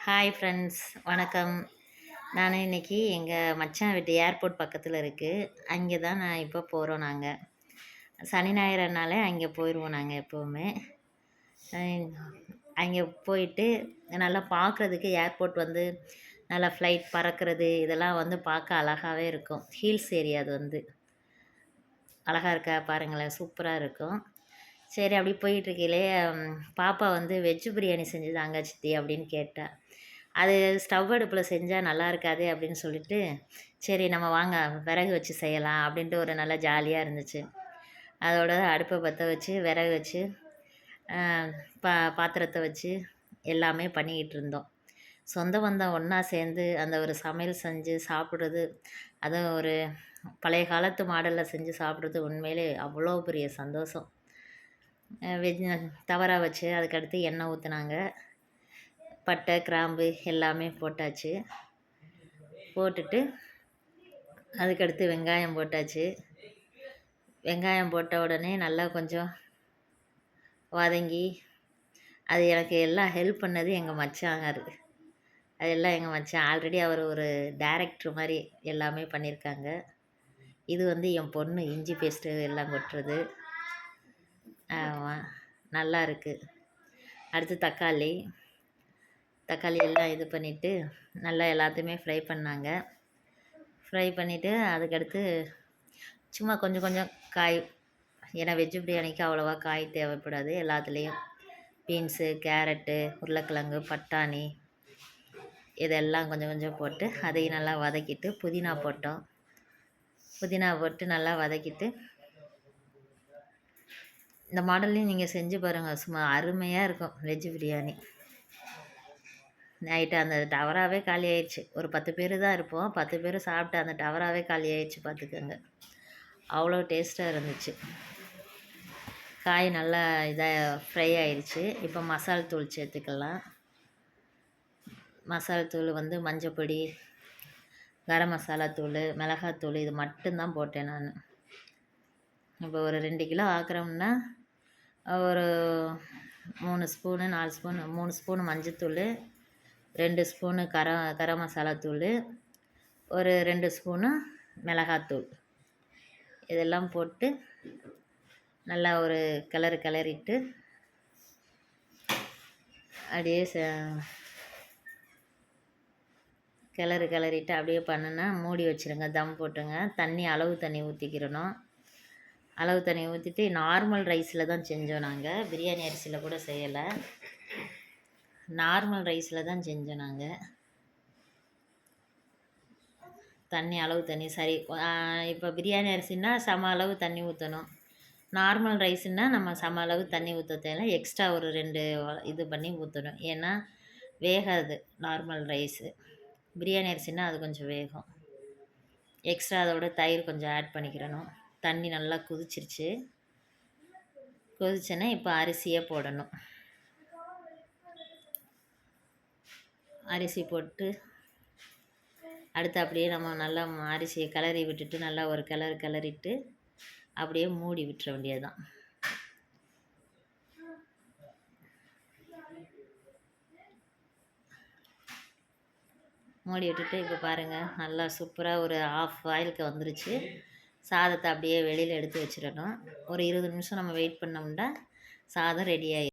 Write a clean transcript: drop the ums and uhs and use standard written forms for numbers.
Hi friends, வணக்கம். நான் இன்றைக்கி எங்கள் மச்சான் வீட்டு ஏர்போர்ட் பக்கத்தில் இருக்குது. அங்கே தான் நான் இப்போ போகிறோம். நாங்கள் சனி ஞாயிறுனாலே அங்கே போயிடுவோம். நாங்கள் எப்போவுமே அங்கே போயிட்டு நல்லா பார்க்குறதுக்கு ஏர்போர்ட் வந்து நல்லா ஃப்ளைட் பறக்கிறது இதெல்லாம் வந்து பார்க்க அழகாகவே இருக்கும். ஹில்ஸ் ஏரியா அது வந்து அழகாக இருக்கா பாருங்களேன், சூப்பராக இருக்கும். சரி, அப்படி போயிட்டுருக்கையிலே பாப்பா வந்து வெஜ்ஜு பிரியாணி செஞ்சு தாங்க சித்தி அப்படின்னு கேட்டா. அது ஸ்டவ் அடுப்பில் செஞ்சால் நல்லா இருக்காது அப்படின்னு சொல்லிட்டு, சரி நம்ம வாங்க விறகு வச்சு செய்யலாம் அப்படின்ட்டு ஒரு நல்லா ஜாலியாக இருந்துச்சு. அதோட அடுப்பை பற்ற வச்சு விறகு வச்சு பாத்திரத்தை வச்சு எல்லாமே பண்ணிக்கிட்டு இருந்தோம். சொந்த பந்தம் ஒன்றா சேர்ந்து அந்த ஒரு சமையல் செஞ்சு சாப்பிட்றது, அதுவும் ஒரு பழைய காலத்து மாடலில் செஞ்சு சாப்பிட்றது உண்மையிலே அவ்வளோ பெரிய சந்தோஷம். வெஜ் தவறா வச்சு அதுக்கடுத்து எண்ணெய் ஊற்றுனாங்க. பட்டை கிராம்பு எல்லாமே போட்டாச்சு. போட்டுட்டு அதுக்கடுத்து வெங்காயம் போட்டாச்சு. வெங்காயம் போட்ட உடனே நல்லா கொஞ்சம் வதங்கி, அது எனக்கு எல்லாம் ஹெல்ப் பண்ணது எங்கள் மச்சானார். அது எல்லாம் எங்கள் மச்சான் ஆல்ரெடி அவர் ஒரு டைரக்டர் மாதிரி எல்லாமே பண்ணியிருக்காங்க. இது வந்து என் பொண்ணு இஞ்சி பேஸ்ட்டு எல்லாம் கொட்டுறது. ஆமாம், நல்லா இருக்குது. அடுத்து தக்காளி எல்லாம் இது பண்ணிவிட்டு நல்லா எல்லாத்தையுமே ஃப்ரை பண்ணாங்க. ஃப்ரை பண்ணிவிட்டு அதுக்கடுத்து சும்மா கொஞ்சம் கொஞ்சம் காய், ஏன்னா வெஜ்ஜு பிரியாணிக்கு அவ்வளோவா காய் தேவைப்படாது. எல்லாத்துலேயும் பீன்ஸு, கேரட்டு, உருளைக்கிழங்கு, பட்டாணி இதெல்லாம் கொஞ்சம் கொஞ்சம் போட்டு அதையும் நல்லா வதக்கிட்டு புதினா போட்டோம். புதினா போட்டு நல்லா வதக்கிட்டு, இந்த மாடல்லையும் நீங்கள் செஞ்சு பாருங்கள், சும்மா அருமையாக இருக்கும் வெஜ்ஜு பிரியாணி. நைட்டு அந்த டவராகவே காலி ஆயிடுச்சு. ஒரு 10 பேர் தான் இருப்போம். 10 பேர் சாப்பிட்டு அந்த டவராகவே காலி ஆயிடுச்சு பார்த்துக்கோங்க. அவ்வளோ டேஸ்ட்டாக இருந்துச்சு. காய் நல்லா இதாக ஃப்ரை ஆயிடுச்சு. இப்போ மசால் தூள் சேர்த்துக்கலாம். மசால் தூள் வந்து மஞ்சப்பொடி, கரம் மசாலா தூள், மிளகாத்தூள் இது மட்டும்தான் போட்டேன் நான். இப்போ ஒரு 2 கிலோ ஆக்குறோம்னா ஒரு 3 ஸ்பூனு 4 ஸ்பூன் 3 ஸ்பூனு மஞ்சத்தூள், 2 ஸ்பூனு கரம் மசாலா தூள், ஒரு 2 ஸ்பூனு மிளகாத்தூள் இதெல்லாம் போட்டு நல்லா ஒரு கிளறிட்டு அப்படியே கிளறிட்டு அப்படியே பண்ணுன்னா மூடி வச்சுருங்க. தம் போட்டுங்க. அளவு தண்ணி ஊற்றிக்கிறணும். அளவு தண்ணி ஊற்றிட்டு நார்மல் ரைஸில் தான் செஞ்சோம். நாங்கள் பிரியாணி அரிசியில் கூட செய்யலை, நார்மல் ரைஸில் தான் செஞ்சோம். நாங்கள் அளவு தண்ணி சரி. இப்போ பிரியாணி அரிசின்னா சம அளவு தண்ணி ஊற்றணும். நார்மல் ரைஸுன்னா நம்ம சம அளவு தண்ணி ஊற்ற தேவை. எக்ஸ்ட்ரா ஒரு 2 இது பண்ணி ஊற்றணும். ஏன்னா வேகாது நார்மல் ரைஸு. பிரியாணி அரிசின்னா அது கொஞ்சம் வேகும். எக்ஸ்ட்ரா அதோட தயிர் கொஞ்சம் ஆட் பண்ணிக்கிறணும். தண்ணி நல்லா கொதிச்சோன்னா இப்போ அரிசியை போடணும். அரிசி போட்டு அடுத்து அப்படியே நம்ம நல்லா அரிசியை கிளறி விட்டுட்டு நல்லா ஒரு கிளறிட்டு அப்படியே மூடி விட்டுற வேண்டியது தான். மூடி விட்டுட்டு இப்போ பாருங்கள், நல்லா சூப்பராக ஒரு ஆஃப் ஆயிலுக்கு வந்துருச்சு. சாதத்தை அப்படியே வெளியில் எடுத்து வச்சிடணும். ஒரு 20 நிமிஷம் நம்ம வெயிட் பண்ணோம்னா சாதம் ரெடி ஆகிடும்.